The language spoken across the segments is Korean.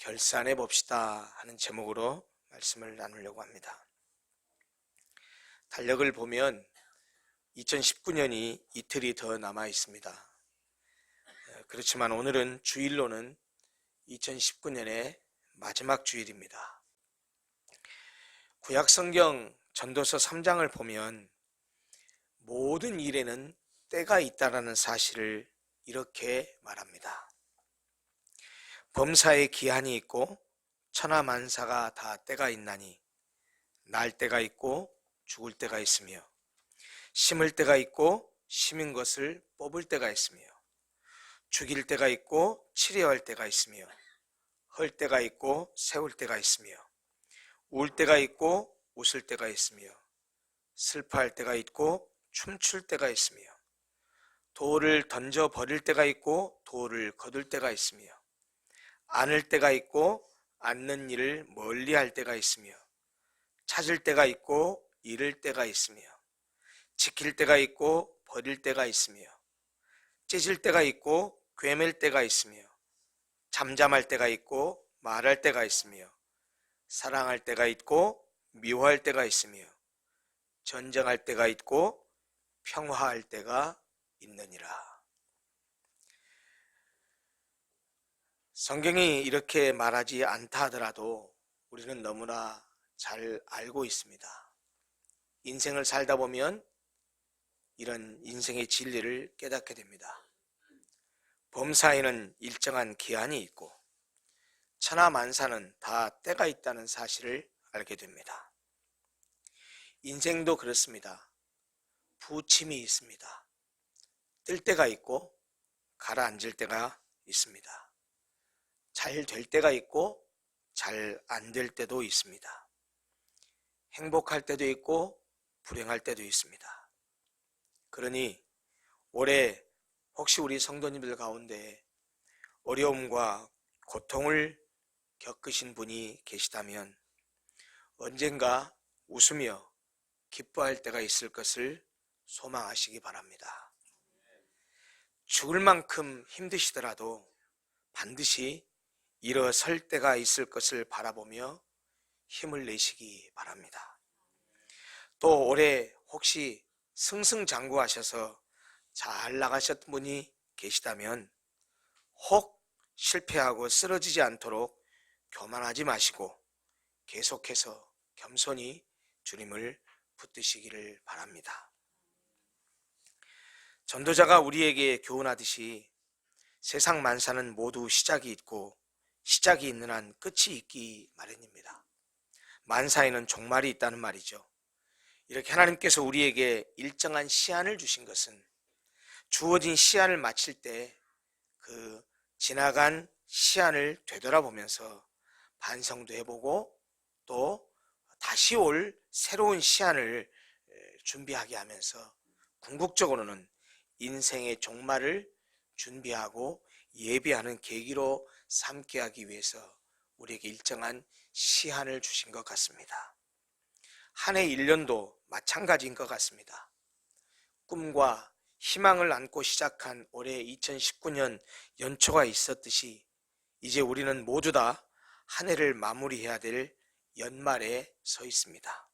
결산해 봅시다 하는 제목으로 말씀을 나누려고 합니다. 달력을 보면 2019년이 이틀이 더 남아 있습니다. 그렇지만 오늘은 주일로는 2019년의 마지막 주일입니다. 구약성경 전도서 3장을 보면 모든 일에는 때가 있다라는 사실을 이렇게 말합니다. 범사에 기한이 있고 천하만사가 다 때가 있나니 날 때가 있고 죽을 때가 있으며 심을 때가 있고 심은 것을 뽑을 때가 있으며 죽일 때가 있고 치료할 때가 있으며 헐 때가 있고 세울 때가 있으며 울 때가 있고 웃을 때가 있으며 슬퍼할 때가 있고 춤출 때가 있으며 돌을 던져 버릴 때가 있고 돌을 거둘 때가 있으며 안을 때가 있고 않는 일을 멀리 할 때가 있으며 찾을 때가 있고 잃을 때가 있으며 지킬 때가 있고 버릴 때가 있으며 찢을 때가 있고 꿰맬 때가 있으며 잠잠할 때가 있고 말할 때가 있으며 사랑할 때가 있고 미워할 때가 있으며 전쟁할 때가 있고 평화할 때가 있느니라. 성경이 이렇게 말하지 않다 하더라도 우리는 너무나 잘 알고 있습니다. 인생을 살다 보면 이런 인생의 진리를 깨닫게 됩니다. 범사에는 일정한 기한이 있고 천하만사는 다 때가 있다는 사실을 알게 됩니다. 인생도 그렇습니다. 부침이 있습니다. 뜰 때가 있고 가라앉을 때가 있습니다. 잘 될 때가 있고 잘 안 될 때도 있습니다. 행복할 때도 있고 불행할 때도 있습니다. 그러니 올해 혹시 우리 성도님들 가운데 어려움과 고통을 겪으신 분이 계시다면 언젠가 웃으며 기뻐할 때가 있을 것을 소망하시기 바랍니다. 죽을 만큼 힘드시더라도 반드시 일어설 때가 있을 것을 바라보며 힘을 내시기 바랍니다. 또 올해 혹시 승승장구하셔서 잘 나가셨던 분이 계시다면 혹 실패하고 쓰러지지 않도록 교만하지 마시고 계속해서 겸손히 주님을 붙드시기를 바랍니다. 전도자가 우리에게 교훈하듯이 세상 만사는 모두 시작이 있고 시작이 있는 한 끝이 있기 마련입니다. 만사에는 종말이 있다는 말이죠. 이렇게 하나님께서 우리에게 일정한 시한을 주신 것은 주어진 시한을 마칠 때 그 지나간 시한을 되돌아보면서 반성도 해보고 또 다시 올 새로운 시한을 준비하게 하면서 궁극적으로는 인생의 종말을 준비하고 예비하는 계기로 삼게 하기 위해서 우리에게 일정한 시한을 주신 것 같습니다. 한 해 1년도 마찬가지인 것 같습니다. 꿈과 희망을 안고 시작한 올해 2019년 연초가 있었듯이 이제 우리는 모두 다 한 해를 마무리해야 될 연말에 서 있습니다.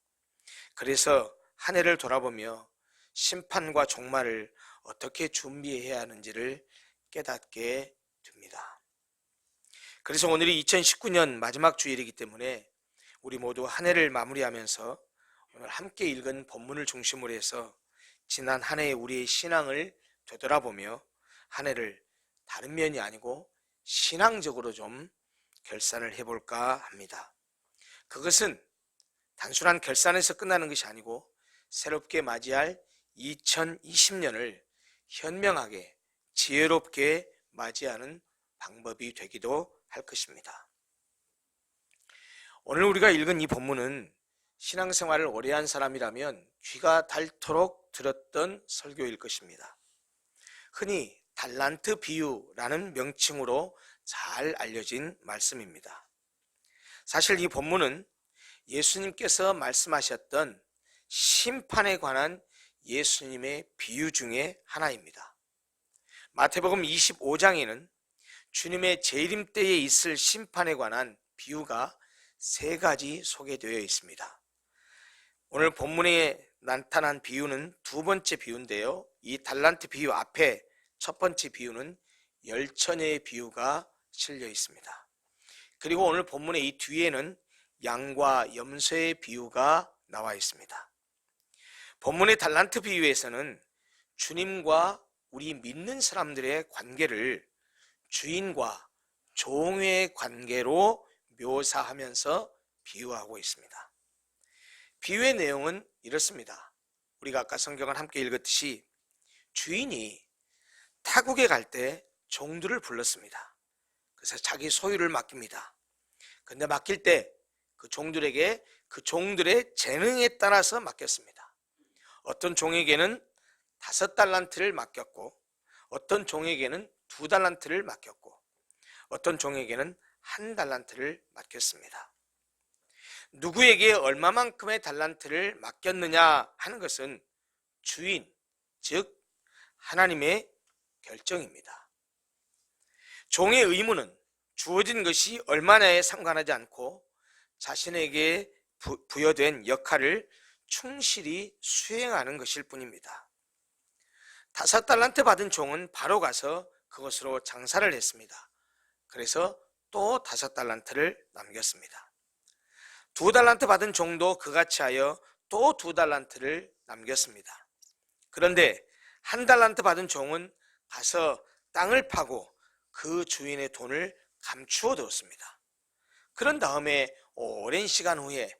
그래서 한 해를 돌아보며 심판과 종말을 어떻게 준비해야 하는지를 깨닫게 됩니다. 그래서 오늘이 2019년 마지막 주일이기 때문에 우리 모두 한 해를 마무리하면서 오늘 함께 읽은 본문을 중심으로 해서 지난 한 해의 우리의 신앙을 되돌아보며 한 해를 다른 면이 아니고 신앙적으로 좀 결산을 해볼까 합니다. 그것은 단순한 결산에서 끝나는 것이 아니고 새롭게 맞이할 2020년을 현명하게 지혜롭게 맞이하는 방법이 되기도 할 것입니다. 오늘 우리가 읽은 이 본문은 신앙생활을 오래 한 사람이라면 귀가 닳도록 들었던 설교일 것입니다. 흔히 달란트 비유라는 명칭으로 잘 알려진 말씀입니다. 사실 이 본문은 예수님께서 말씀하셨던 심판에 관한 예수님의 비유 중에 하나입니다. 마태복음 25장에는 주님의 재림 때에 있을 심판에 관한 비유가 3가지 소개되어 있습니다. 오늘 본문에 나타난 비유는 2번째 비유인데요. 이 달란트 비유 앞에 첫 번째 비유는 열처녀의 비유가 실려 있습니다. 그리고 오늘 본문의 이 뒤에는 양과 염소의 비유가 나와 있습니다. 본문의 달란트 비유에서는 주님과 우리 믿는 사람들의 관계를 주인과 종의 관계로 묘사하면서 비유하고 있습니다. 비유의 내용은 이렇습니다. 우리가 아까 성경을 함께 읽었듯이 주인이 타국에 갈 때 종들을 불렀습니다. 그래서 자기 소유를 맡깁니다. 근데 맡길 때 그 종들에게 그 종들의 재능에 따라서 맡겼습니다. 어떤 종에게는 5달란트를 맡겼고, 어떤 종에게는 2달란트를 맡겼고, 어떤 종에게는 1달란트를 맡겼습니다. 누구에게 얼마만큼의 달란트를 맡겼느냐 하는 것은 주인, 즉 하나님의 결정입니다. 종의 의무는 주어진 것이 얼마냐에 상관하지 않고 자신에게 부여된 역할을 충실히 수행하는 것일 뿐입니다. 5달란트 받은 종은 바로 가서 그것으로 장사를 했습니다. 그래서 또 5달란트를 남겼습니다. 2달란트 받은 종도 그같이 하여 또 2달란트를 남겼습니다. 그런데 1달란트 받은 종은 가서 땅을 파고 그 주인의 돈을 감추어 두었습니다. 그런 다음에 오랜 시간 후에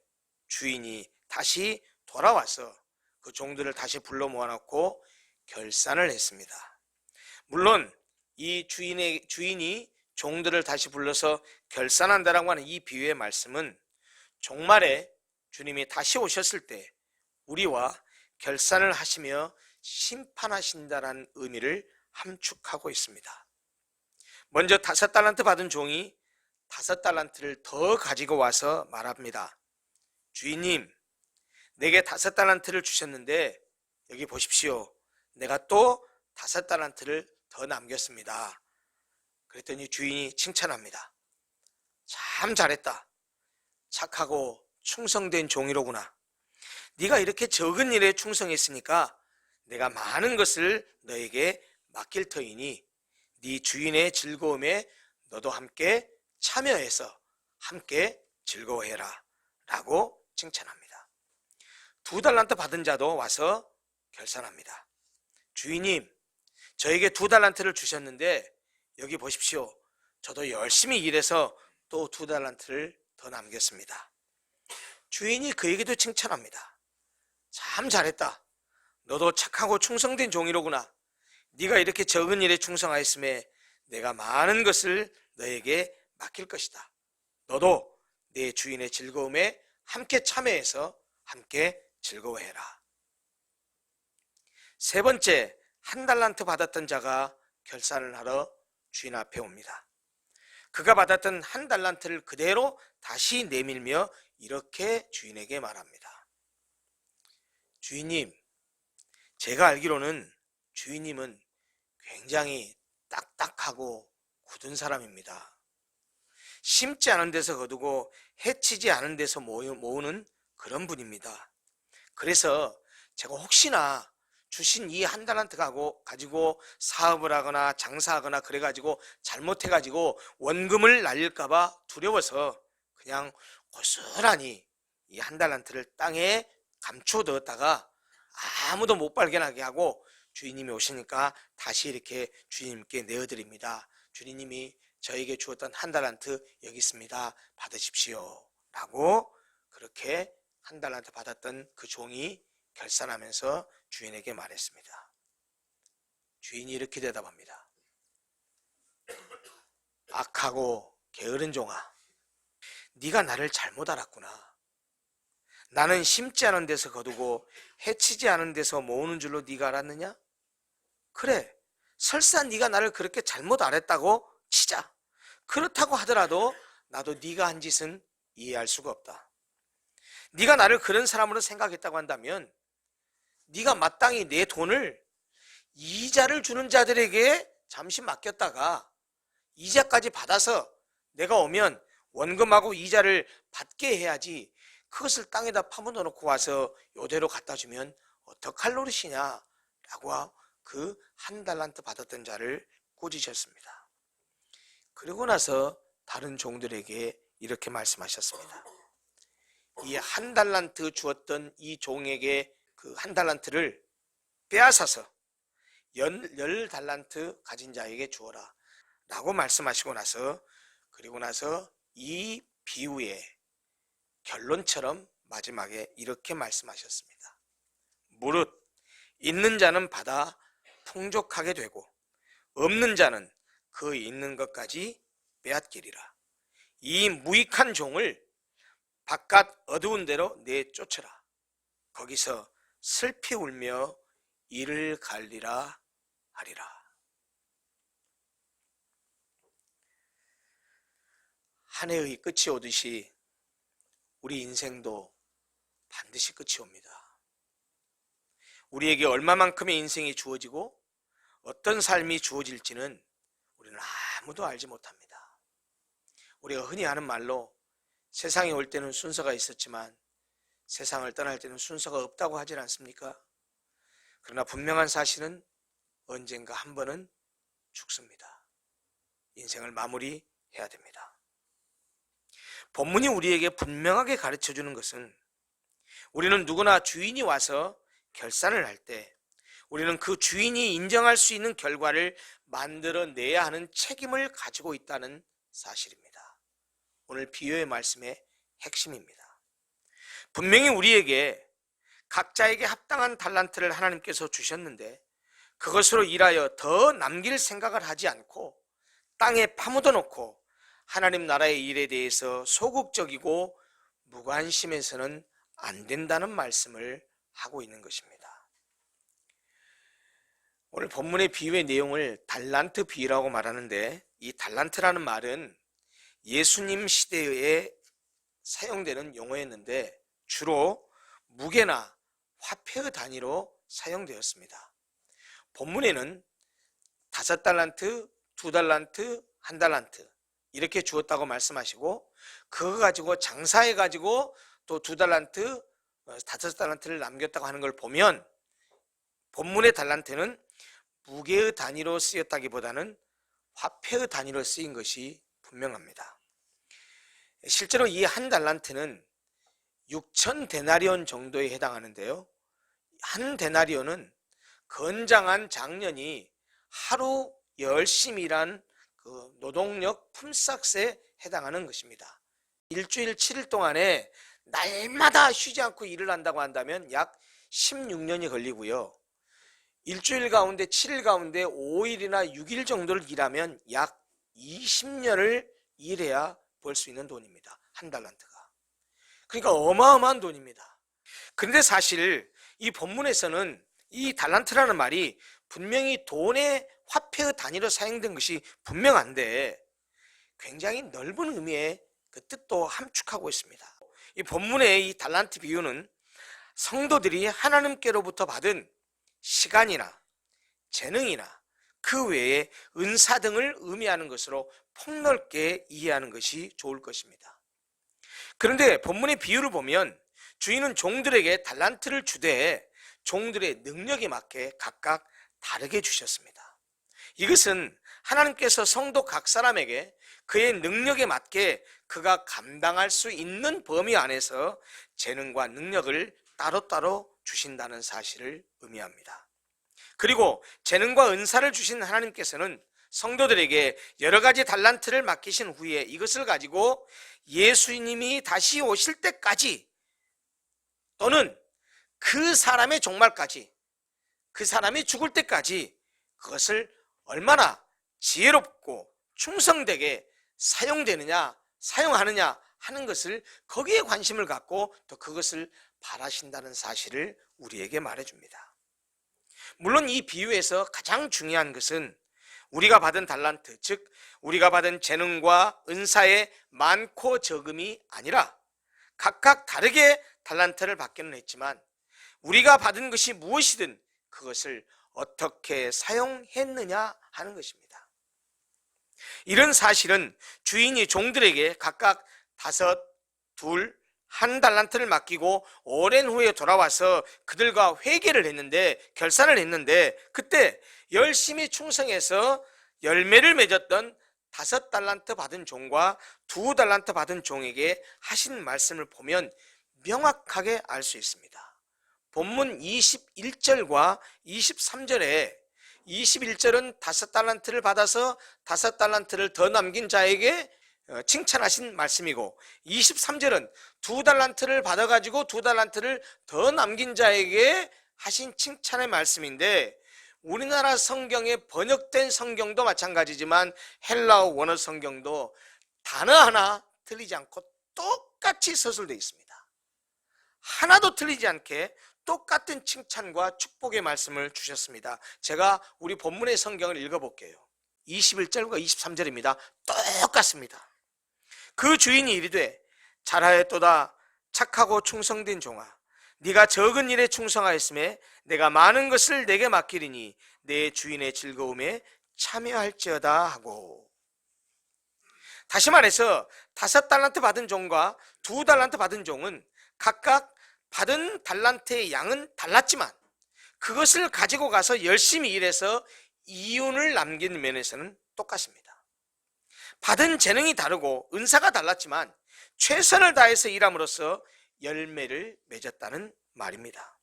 주인이 다시 돌아와서 그 종들을 다시 불러 모아놓고 결산을 했습니다. 물론 이 주인이 종들을 다시 불러서 결산한다라고 하는 이 비유의 말씀은 종말에 주님이 다시 오셨을 때 우리와 결산을 하시며 심판하신다라는 의미를 함축하고 있습니다. 먼저 5달란트 받은 종이 5달란트를 더 가지고 와서 말합니다. 주인님, 내게 5달란트를 주셨는데 여기 보십시오. 내가 또 5달란트를 더 남겼습니다. 그랬더니 주인이 칭찬합니다. 참 잘했다. 착하고 충성된 종이로구나. 네가 이렇게 적은 일에 충성했으니까 내가 많은 것을 너에게 맡길 터이니 네 주인의 즐거움에 너도 함께 참여해서 함께 즐거워해라 라고 칭찬합니다. 2달란트 받은 자도 와서 결산합니다. 주인님, 저에게 2달란트를 주셨는데 여기 보십시오. 저도 열심히 일해서 또 2달란트를 더 남겼습니다. 주인이 그에게도 칭찬합니다. 참 잘했다. 너도 착하고 충성된 종이로구나. 네가 이렇게 적은 일에 충성하였음에 내가 많은 것을 너에게 맡길 것이다. 너도 내 주인의 즐거움에 함께 참여해서 함께 즐거워해라. 3번째, 1달란트 받았던 자가 결산을 하러 주인 앞에 옵니다. 그가 받았던 1달란트를 그대로 다시 내밀며 이렇게 주인에게 말합니다. 주인님, 제가 알기로는 주인님은 굉장히 딱딱하고 굳은 사람입니다. 심지 않은 데서 거두고 해치지 않은 데서 모으는 그런 분입니다. 그래서 제가 혹시나 주신 이 1달란트 가지고 사업을 하거나 장사하거나 그래가지고 잘못해가지고 원금을 날릴까봐 두려워서 그냥 고스란히 이 1달란트를 땅에 감춰두었다가 아무도 못 발견하게 하고 주인님이 오시니까 다시 이렇게 주인님께 내어드립니다. 주인님이 저에게 주었던 1달란트 여기 있습니다. 받으십시오. 라고 그렇게 1달란트 받았던 그 종이 결산하면서 주인에게 말했습니다. 주인이 이렇게 대답합니다. 악하고 게으른 종아, 네가 나를 잘못 알았구나. 나는 심지 않은 데서 거두고 해치지 않은 데서 모으는 줄로 네가 알았느냐? 그래, 설사 네가 나를 그렇게 잘못 알았다고 치자. 그렇다고 하더라도 나도 네가 한 짓은 이해할 수가 없다. 네가 나를 그런 사람으로 생각했다고 한다면 네가 마땅히 내 돈을 이자를 주는 자들에게 잠시 맡겼다가 이자까지 받아서 내가 오면 원금하고 이자를 받게 해야지 그것을 땅에다 파묻어 놓고 와서 요대로 갖다 주면 어떡할 노릇이냐 라고 그 한 달란트 받았던 자를 꾸짖으셨습니다. 그리고 나서 다른 종들에게 이렇게 말씀하셨습니다. 이 한 달란트 주었던 이 종에게 그 한 달란트를 빼앗아서 열 달란트 가진 자에게 주어라 라고 말씀하시고 나서, 그리고 나서 이 비유의 결론처럼 마지막에 이렇게 말씀하셨습니다. 무릇 있는 자는 받아 풍족하게 되고 없는 자는 그 있는 것까지 빼앗기리라. 이 무익한 종을 바깥 어두운 데로 내쫓으라. 거기서 슬피 울며 이를 갈리라 하리라. 한 해의 끝이 오듯이 우리 인생도 반드시 끝이 옵니다. 우리에게 얼마만큼의 인생이 주어지고 어떤 삶이 주어질지는 우리는 아무도 알지 못합니다. 우리가 흔히 하는 말로 세상에 올 때는 순서가 있었지만 세상을 떠날 때는 순서가 없다고 하질 않습니까? 그러나 분명한 사실은 언젠가 한 번은 죽습니다. 인생을 마무리해야 됩니다. 본문이 우리에게 분명하게 가르쳐주는 것은 우리는 누구나 주인이 와서 결산을 할 때 우리는 그 주인이 인정할 수 있는 결과를 만들어내야 하는 책임을 가지고 있다는 사실입니다. 오늘 비유의 말씀의 핵심입니다. 분명히 우리에게 각자에게 합당한 달란트를 하나님께서 주셨는데 그것으로 일하여 더 남길 생각을 하지 않고 땅에 파묻어 놓고 하나님 나라의 일에 대해서 소극적이고 무관심해서는 안 된다는 말씀을 하고 있는 것입니다. 오늘 본문의 비유의 내용을 달란트 비유라고 말하는데 이 달란트라는 말은 예수님 시대에 사용되는 용어였는데 주로 무게나 화폐의 단위로 사용되었습니다. 본문에는 5달란트, 2달란트, 1달란트 이렇게 주었다고 말씀하시고 그거 가지고 장사해가지고 또 2달란트, 5달란트를 남겼다고 하는 걸 보면 본문의 달란트는 무게의 단위로 쓰였다기보다는 화폐의 단위로 쓰인 것이 분명합니다. 실제로 이 한 달란트는 6천 데나리온 정도에 해당하는데요. 한 데나리온은 건장한 장년이 하루 열심히 일한 그 노동력 품삯에 해당하는 것입니다. 일주일 7일 동안에 날마다 쉬지 않고 일을 한다고 한다면 약 16년이 걸리고요. 일주일 가운데 7일 가운데 5일이나 6일 정도를 일하면 약 20년을 일해야 벌 수 있는 돈입니다. 한 달란트가. 그러니까 어마어마한 돈입니다. 그런데 사실 이 본문에서는 이 달란트라는 말이 분명히 돈의 화폐의 단위로 사용된 것이 분명한데 굉장히 넓은 의미의 그 뜻도 함축하고 있습니다. 이 본문의 이 달란트 비유는 성도들이 하나님께로부터 받은 시간이나 재능이나 그 외에 은사 등을 의미하는 것으로 폭넓게 이해하는 것이 좋을 것입니다. 그런데 본문의 비유를 보면 주인은 종들에게 달란트를 주되 종들의 능력에 맞게 각각 다르게 주셨습니다. 이것은 하나님께서 성도 각 사람에게 그의 능력에 맞게 그가 감당할 수 있는 범위 안에서 재능과 능력을 따로따로 주신다는 사실을 의미합니다. 그리고 재능과 은사를 주신 하나님께서는 성도들에게 여러 가지 달란트를 맡기신 후에 이것을 가지고 예수님이 다시 오실 때까지 또는 그 사람의 종말까지 그 사람이 죽을 때까지 그것을 얼마나 지혜롭고 충성되게 사용되느냐 사용하느냐 하는 것을 거기에 관심을 갖고 또 그것을 바라신다는 사실을 우리에게 말해줍니다. 물론 이 비유에서 가장 중요한 것은 우리가 받은 달란트, 즉 우리가 받은 재능과 은사의 많고 적음이 아니라 각각 다르게 달란트를 받기는 했지만 우리가 받은 것이 무엇이든 그것을 어떻게 사용했느냐 하는 것입니다. 이런 사실은 주인이 종들에게 각각 5, 2, 1달란트를 맡기고 오랜 후에 돌아와서 그들과 회개를 했는데, 결산을 했는데, 그때 열심히 충성해서 열매를 맺었던 5달란트 받은 종과 2달란트 받은 종에게 하신 말씀을 보면 명확하게 알 수 있습니다. 본문 21절과 23절에 21절은 5달란트를 받아서 5달란트를 더 남긴 자에게 칭찬하신 말씀이고, 23절은 2달란트를 받아가지고 2달란트를 더 남긴 자에게 하신 칭찬의 말씀인데, 우리나라 성경에 번역된 성경도 마찬가지지만 헬라어 원어 성경도 단어 하나 틀리지 않고 똑같이 서술되어 있습니다. 하나도 틀리지 않게 똑같은 칭찬과 축복의 말씀을 주셨습니다. 제가 우리 본문의 성경을 읽어볼게요. 21절과 23절입니다. 똑같습니다. 그 주인이 이르되 잘하였도다 착하고 충성된 종아, 네가 적은 일에 충성하였음에 내가 많은 것을 내게 맡기리니 내 주인의 즐거움에 참여할지어다 하고. 다시 말해서 5달란트 받은 종과 2달란트 받은 종은 각각 받은 달란트의 양은 달랐지만 그것을 가지고 가서 열심히 일해서 이윤을 남긴 면에서는 똑같습니다. 받은 재능이 다르고 은사가 달랐지만 최선을 다해서 일함으로써 열매를 맺었다는 말입니다.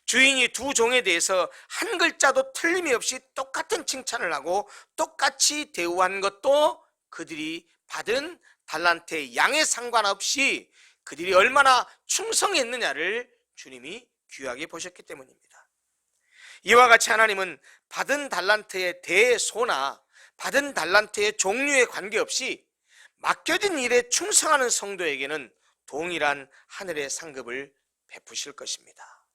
주인이 2 종에 대해서 한 글자도 틀림이 없이 똑같은 칭찬을 하고 똑같이 대우한 것도 그들이 받은 달란트의 양에 상관없이 그들이 얼마나 충성했느냐를 주님이 귀하게 보셨기 때문입니다. 이와 같이 하나님은 받은 달란트의 대소나 받은 달란트의 종류에 관계없이 맡겨진 일에 충성하는 성도에게는 동일한 하늘의 상급을 베푸실 것입니다.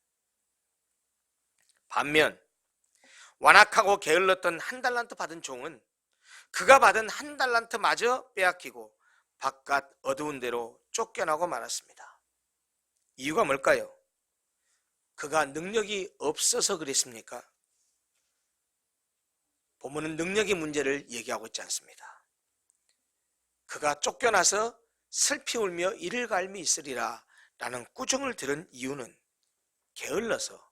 반면 완악하고 게을렀던 1달란트 받은 종은 그가 받은 1달란트마저 빼앗기고 바깥 어두운 데로 쫓겨나고 말았습니다. 이유가 뭘까요? 그가 능력이 없어서 그랬습니까? 본문은 능력의 문제를 얘기하고 있지 않습니다. 그가 쫓겨나서 슬피 울며 이를 갈미 있으리라 라는 꾸중을 들은 이유는 게을러서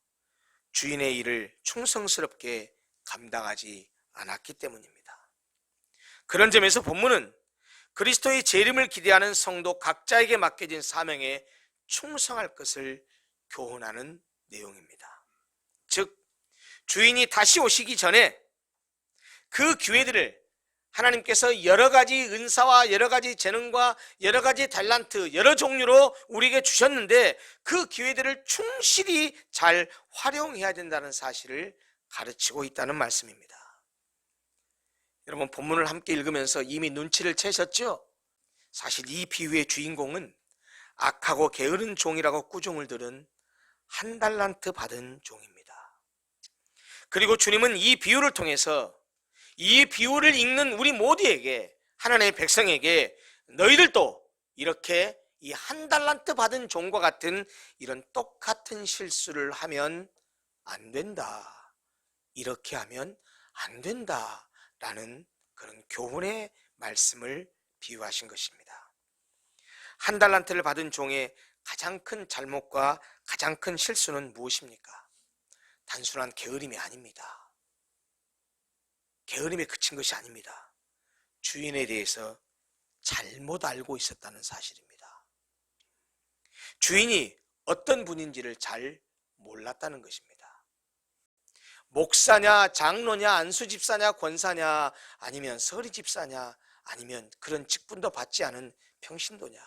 주인의 일을 충성스럽게 감당하지 않았기 때문입니다. 그런 점에서 본문은 그리스도의 재림을 기대하는 성도 각자에게 맡겨진 사명에 충성할 것을 교훈하는 내용입니다. 즉, 주인이 다시 오시기 전에 그 기회들을 하나님께서 여러 가지 은사와 여러 가지 재능과 여러 가지 달란트, 여러 종류로 우리에게 주셨는데 그 기회들을 충실히 잘 활용해야 된다는 사실을 가르치고 있다는 말씀입니다. 여러분, 본문을 함께 읽으면서 이미 눈치를 채셨죠? 사실 이 비유의 주인공은 악하고 게으른 종이라고 꾸중을 들은 1달란트 받은 종입니다. 그리고 주님은 이 비유를 통해서 이 비유를 읽는 우리 모두에게, 하나님의 백성에게 너희들도 이렇게 이 1달란트 받은 종과 같은 이런 똑같은 실수를 하면 안 된다, 이렇게 하면 안 된다 라는 그런 교훈의 말씀을 비유하신 것입니다. 1달란트를 받은 종의 가장 큰 잘못과 가장 큰 실수는 무엇입니까? 단순한 게으름이 아닙니다. 게으름에 그친 것이 아닙니다. 주인에 대해서 잘못 알고 있었다는 사실입니다. 주인이 어떤 분인지를 잘 몰랐다는 것입니다. 목사냐, 장로냐, 안수집사냐, 권사냐, 아니면 서리집사냐, 아니면 그런 직분도 받지 않은 평신도냐,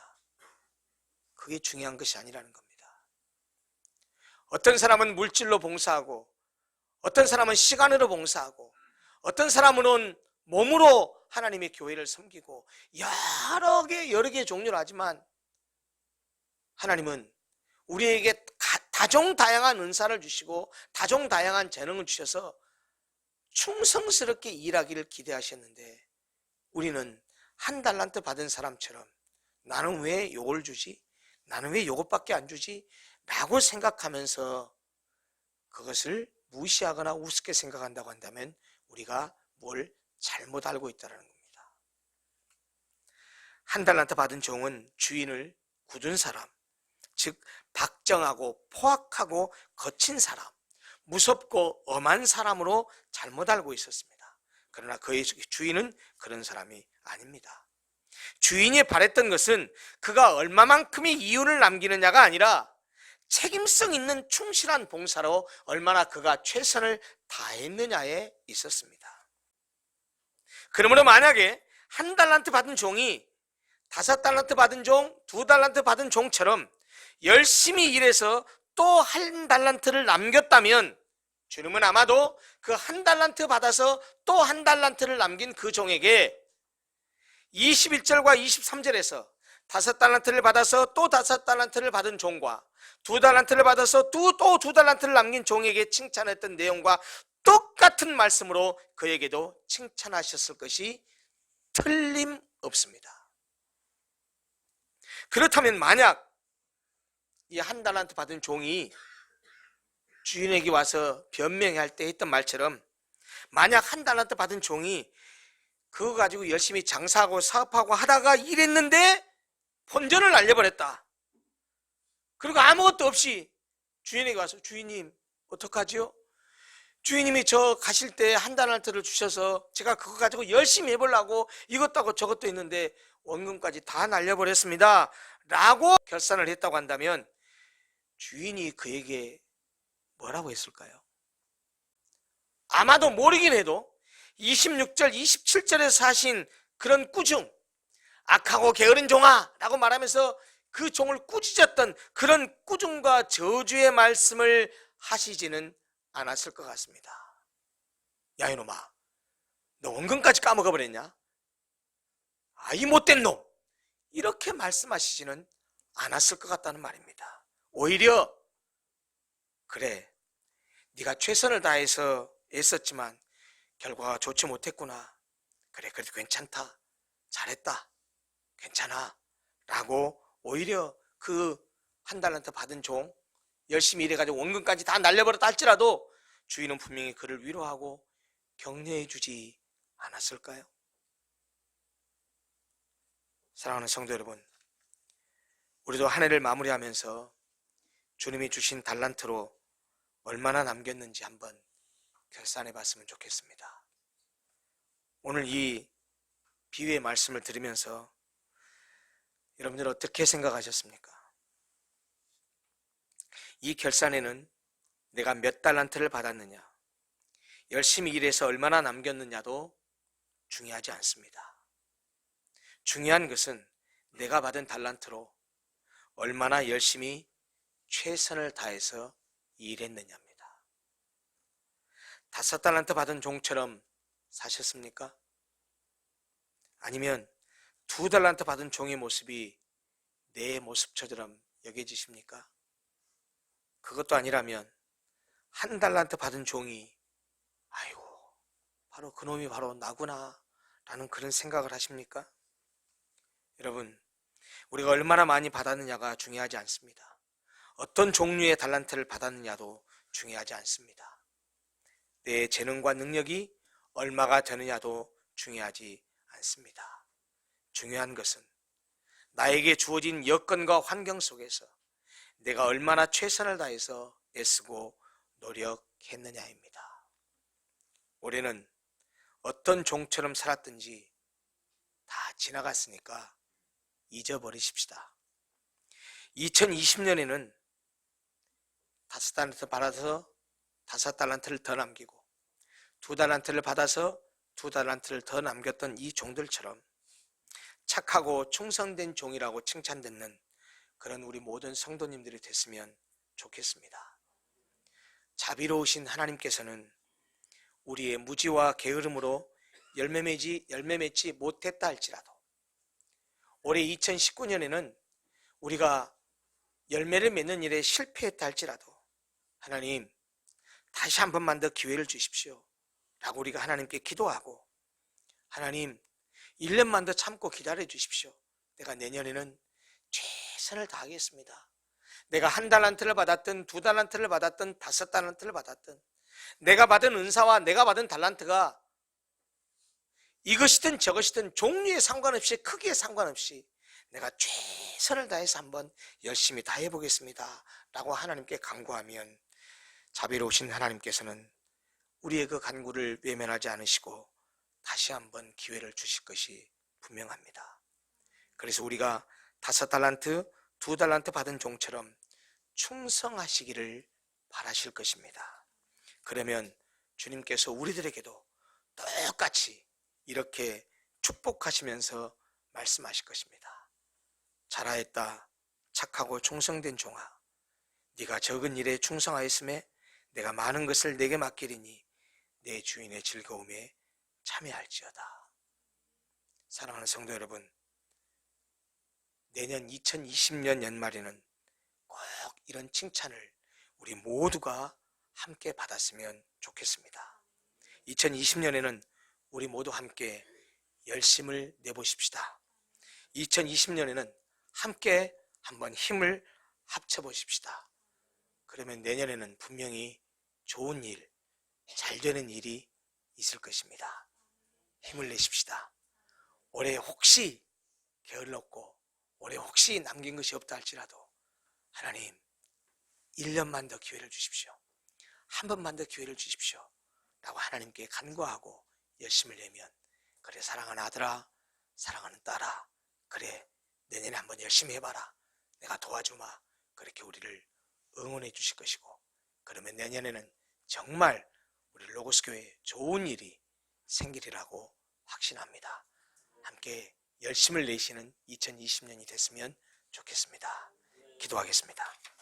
그게 중요한 것이 아니라는 겁니다. 어떤 사람은 물질로 봉사하고, 어떤 사람은 시간으로 봉사하고, 어떤 사람은 몸으로 하나님의 교회를 섬기고, 여러 개의 종류를 하지만 하나님은 우리에게 다종다양한 은사를 주시고 다종다양한 재능을 주셔서 충성스럽게 일하기를 기대하셨는데, 우리는 1달란트 받은 사람처럼 나는 왜 요걸 주지? 나는 왜 요것밖에 안 주지? 라고 생각하면서 그것을 무시하거나 우습게 생각한다고 한다면 우리가 뭘 잘못 알고 있다는 겁니다. 한 달란트 받은 종은 주인을 굳은 사람, 즉 박정하고 포악하고 거친 사람, 무섭고 엄한 사람으로 잘못 알고 있었습니다. 그러나 그의 주인은 그런 사람이 아닙니다. 주인이 바랬던 것은 그가 얼마만큼의 이윤을 남기느냐가 아니라 책임성 있는 충실한 봉사로 얼마나 그가 최선을 다했느냐에 있었습니다. 그러므로 만약에 한 달란트 받은 종이 5달란트 받은 종, 2달란트 받은 종처럼 열심히 일해서 또 한 달란트를 남겼다면 주님은 아마도 그 한 달란트 받아서 또 한 달란트를 남긴 그 종에게 21절과 23절에서 5달란트를 받아서 또 5달란트를 받은 종과 2달란트를 받아서 또 2달란트를 남긴 종에게 칭찬했던 내용과 똑같은 말씀으로 그에게도 칭찬하셨을 것이 틀림없습니다. 그렇다면 만약 이 한 달란트 받은 종이 주인에게 와서 변명할 때 했던 말처럼 만약 한 달란트 받은 종이 그거 가지고 열심히 장사하고 사업하고 하다가 일했는데 본전을 날려버렸다. 그리고 아무것도 없이 주인에게 와서 주인님 어떡하지요? 주인님이 저 가실 때 한 달란트를 주셔서 제가 그거 가지고 열심히 해보려고 이것도 하고 저것도 했는데 원금까지 다 날려버렸습니다 라고 결산을 했다고 한다면 주인이 그에게 뭐라고 했을까요? 아마도 모르긴 해도 26절 27절에서 하신 그런 꾸중, 악하고 게으른 종아 라고 말하면서 그 종을 꾸짖었던 그런 꾸중과 저주의 말씀을 하시지는 않았을 것 같습니다. 야 이놈아, 너 원금까지 까먹어 버렸냐? 아이 못된 놈, 이렇게 말씀하시지는 않았을 것 같다는 말입니다. 오히려 그래, 네가 최선을 다해서 애썼지만 결과가 좋지 못했구나. 그래, 그래도 괜찮다. 잘했다. 괜찮아. 라고 오히려 그 한 달란트 받은 종 열심히 일해가지고 원금까지 다 날려버렸다 할지라도 주인은 분명히 그를 위로하고 격려해 주지 않았을까요? 사랑하는 성도 여러분, 우리도 한 해를 마무리하면서 주님이 주신 달란트로 얼마나 남겼는지 한번 결산해 봤으면 좋겠습니다. 오늘 이 비유의 말씀을 들으면서 여러분들 어떻게 생각하셨습니까? 이 결산에는 내가 몇 달란트를 받았느냐, 열심히 일해서 얼마나 남겼느냐도 중요하지 않습니다. 중요한 것은 내가 받은 달란트로 얼마나 열심히 최선을 다해서 일했느냐입니다. 5달란트 받은 종처럼 사셨습니까? 아니면 2달란트 받은 종의 모습이 내 모습처럼 여겨지십니까? 그것도 아니라면 1달란트 받은 종이 아이고 바로 그놈이 바로 나구나 라는 그런 생각을 하십니까? 여러분, 우리가 얼마나 많이 받았느냐가 중요하지 않습니다. 어떤 종류의 달란트를 받았느냐도 중요하지 않습니다. 내 재능과 능력이 얼마가 되느냐도 중요하지 않습니다. 중요한 것은 나에게 주어진 여건과 환경 속에서 내가 얼마나 최선을 다해서 애쓰고 노력했느냐입니다. 올해는 어떤 종처럼 살았든지 다 지나갔으니까 잊어버리십시다. 2020년에는 5달란트 받아서 5달란트를 더 남기고 2달란트를 받아서 2달란트를 더 남겼던 이 종들처럼 착하고 충성된 종이라고 칭찬받는 그런 우리 모든 성도님들이 됐으면 좋겠습니다. 자비로우신 하나님께서는 우리의 무지와 게으름으로 열매 맺지 못했다 할지라도 올해 2019년에는 우리가 열매를 맺는 일에 실패했다 할지라도 하나님 다시 한 번만 더 기회를 주십시오 라고 우리가 하나님께 기도하고 하나님 1년만 더 참고 기다려 주십시오. 내가 내년에는 최선을 다하겠습니다. 내가 1달란트를 받았든 2달란트를 받았든 5달란트를 받았든 내가 받은 은사와 내가 받은 달란트가 이것이든 저것이든 종류에 상관없이 크기에 상관없이 내가 최선을 다해서 한번 열심히 다해 보겠습니다 라고 하나님께 간구하면 자비로우신 하나님께서는 우리의 그 간구를 외면하지 않으시고 다시 한번 기회를 주실 것이 분명합니다. 그래서 우리가 5달란트, 2달란트 받은 종처럼 충성하시기를 바라실 것입니다. 그러면 주님께서 우리들에게도 똑같이 이렇게 축복하시면서 말씀하실 것입니다. 잘하였다 착하고 충성된 종아, 네가 적은 일에 충성하였음에 내가 많은 것을 내게 맡기리니 내 주인의 즐거움에 참여할지어다. 사랑하는 성도 여러분, 내년 2020년 연말에는 꼭 이런 칭찬을 우리 모두가 함께 받았으면 좋겠습니다. 2020년에는 우리 모두 함께 열심을 내보십시다. 2020년에는 함께 한번 힘을 합쳐보십시다. 그러면 내년에는 분명히 좋은 일, 잘 되는 일이 있을 것입니다. 힘을 내십시다. 올해 혹시 게을렀고 올해 혹시 남긴 것이 없다 할지라도 하나님 1년만 더 기회를 주십시오. 한 번만 더 기회를 주십시오 라고 하나님께 간구하고 열심을 내면, 그래 사랑하는 아들아, 사랑하는 딸아, 그래 내년에 한번 열심히 해봐라, 내가 도와주마, 그렇게 우리를 응원해 주실 것이고, 그러면 내년에는 정말 우리 로고스 교회에 좋은 일이 생기리라고 확신합니다. 함께 열심을 내시는 2020년이 됐으면 좋겠습니다. 기도하겠습니다.